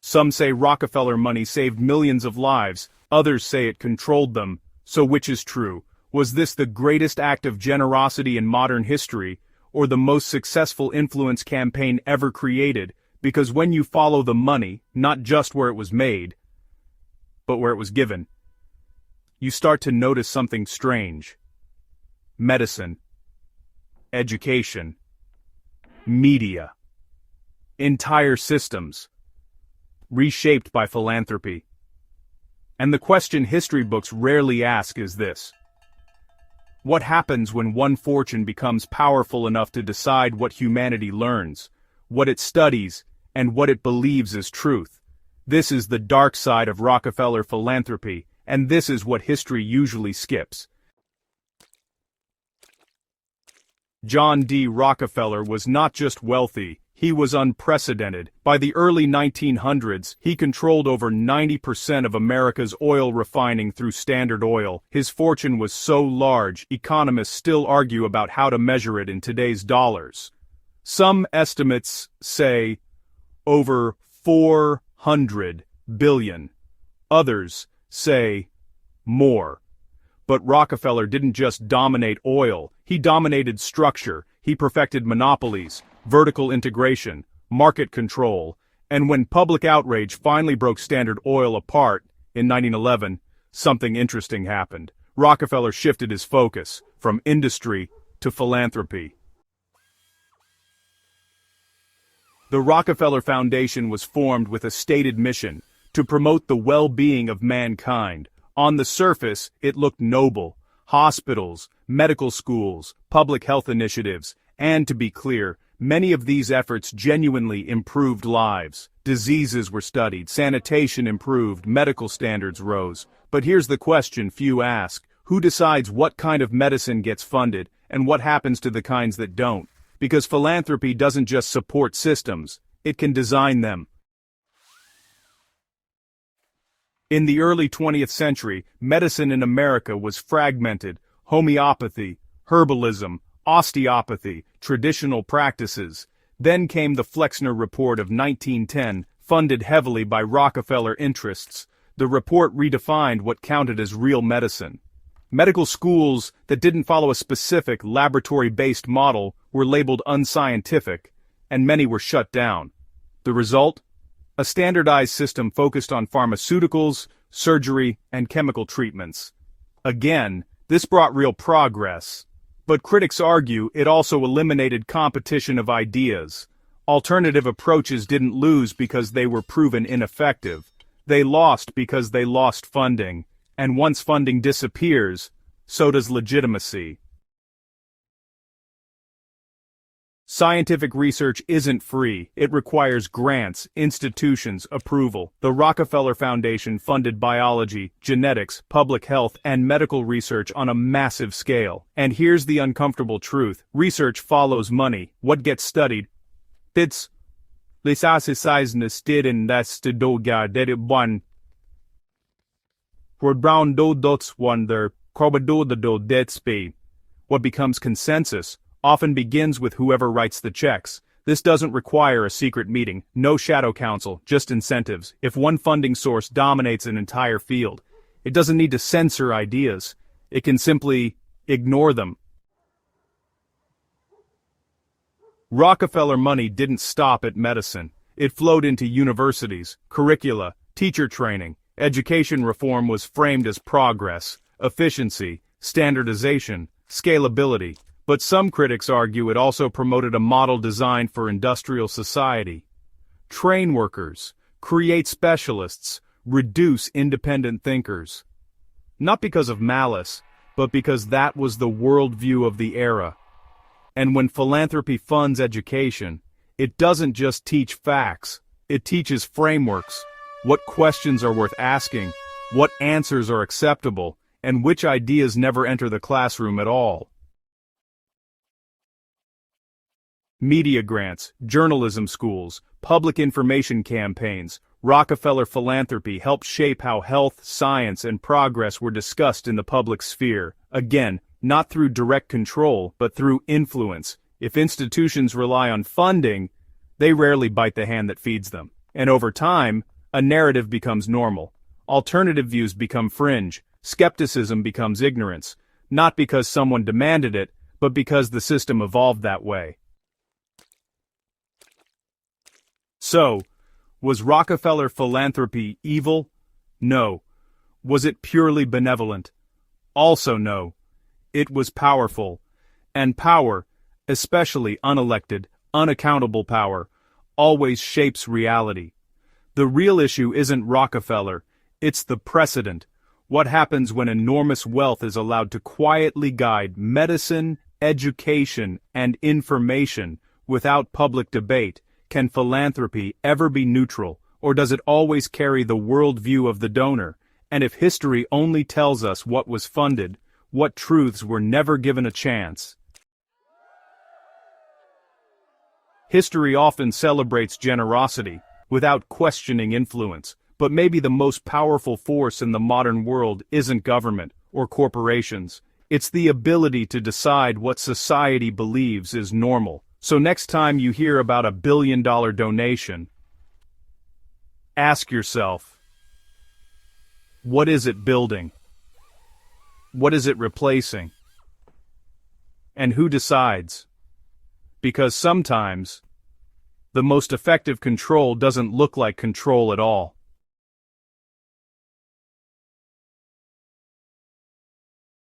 Some say Rockefeller money saved millions of lives, others say it controlled them. So which is true? Was this the greatest act of generosity in modern history, or the most successful influence campaign ever created? Because when you follow the money, not just where it was made, but where it was given, you start to notice something strange. Medicine, education, media, entire systems, reshaped by philanthropy. And the question history books rarely ask is this: what happens when one fortune becomes powerful enough to decide what humanity learns, what it studies, and what it believes is truth? This is the dark side of Rockefeller philanthropy, and this is what history usually skips. John D. Rockefeller was not just wealthy, he was unprecedented. By the early 1900s, he controlled over 90% of America's oil refining through Standard Oil. His fortune was so large, economists still argue about how to measure it in today's dollars. Some estimates say over 400 billion. Others say more. But Rockefeller didn't just dominate oil, he dominated structure. He perfected monopolies, vertical integration, market control, and when public outrage finally broke Standard Oil apart in 1911, something interesting happened. Rockefeller shifted his focus from industry to philanthropy. The Rockefeller Foundation was formed with a stated mission: to promote the well-being of mankind. On the surface, it looked noble: hospitals, medical schools, public health initiatives, and to be clear, many of these efforts genuinely improved lives. Diseases were studied, sanitation improved, medical standards rose. But here's the question few ask: who decides what kind of medicine gets funded, and what happens to the kinds that don't? Because philanthropy doesn't just support systems, it can design them. In the early 20th century, medicine in America was fragmented: homeopathy, herbalism, osteopathy, traditional practices. Then came the Flexner Report of 1910, funded heavily by Rockefeller interests. The report redefined what counted as real medicine. Medical schools that didn't follow a specific laboratory-based model were labeled unscientific, and many were shut down. The result? A standardized system focused on pharmaceuticals, surgery, and chemical treatments. Again, this brought real progress. But critics argue it also eliminated competition of ideas. Alternative approaches didn't lose because they were proven ineffective. They lost because they lost funding. And once funding disappears, so does legitimacy. Scientific research isn't free. It requires grants, institutions, approval. The Rockefeller Foundation funded biology, genetics, public health, and medical research on a massive scale. And here's the uncomfortable truth: research follows money. What gets studied? It's steden det one. For brown dots wonder, do. What becomes consensus often begins with whoever writes the checks. This doesn't require a secret meeting, no shadow council, just incentives. If one funding source dominates an entire field, it doesn't need to censor ideas. It can simply ignore them. Rockefeller money didn't stop at medicine. It flowed into universities, curricula, teacher training. Education reform was framed as progress, efficiency, standardization, scalability. But some critics argue it also promoted a model designed for industrial society. Train workers, create specialists, reduce independent thinkers. Not because of malice, but because that was the worldview of the era. And when philanthropy funds education, it doesn't just teach facts, it teaches frameworks. What questions are worth asking, what answers are acceptable, and which ideas never enter the classroom at all. Media grants, journalism schools, public information campaigns. Rockefeller philanthropy helped shape how health, science, and progress were discussed in the public sphere. Again, not through direct control, but through influence. If institutions rely on funding, they rarely bite the hand that feeds them. And over time, A narrative becomes normal. Alternative views become fringe. Skepticism becomes ignorance. Not because someone demanded it, but because the system evolved that way. So, was Rockefeller philanthropy evil? No. Was it purely benevolent? Also no. It was powerful. And power, especially unelected, unaccountable power, always shapes reality. The real issue isn't Rockefeller, it's the precedent. What happens when enormous wealth is allowed to quietly guide medicine, education, and information without public debate? Can philanthropy ever be neutral, or does it always carry the worldview of the donor? And if history only tells us what was funded, what truths were never given a chance? History often celebrates generosity, without questioning influence, but maybe the most powerful force in the modern world isn't government or corporations. It's the ability to decide what society believes is normal. So next time you hear about a $1 billion donation, ask yourself, what is it building? What is it replacing? And who decides? Because sometimes, the most effective control doesn't look like control at all.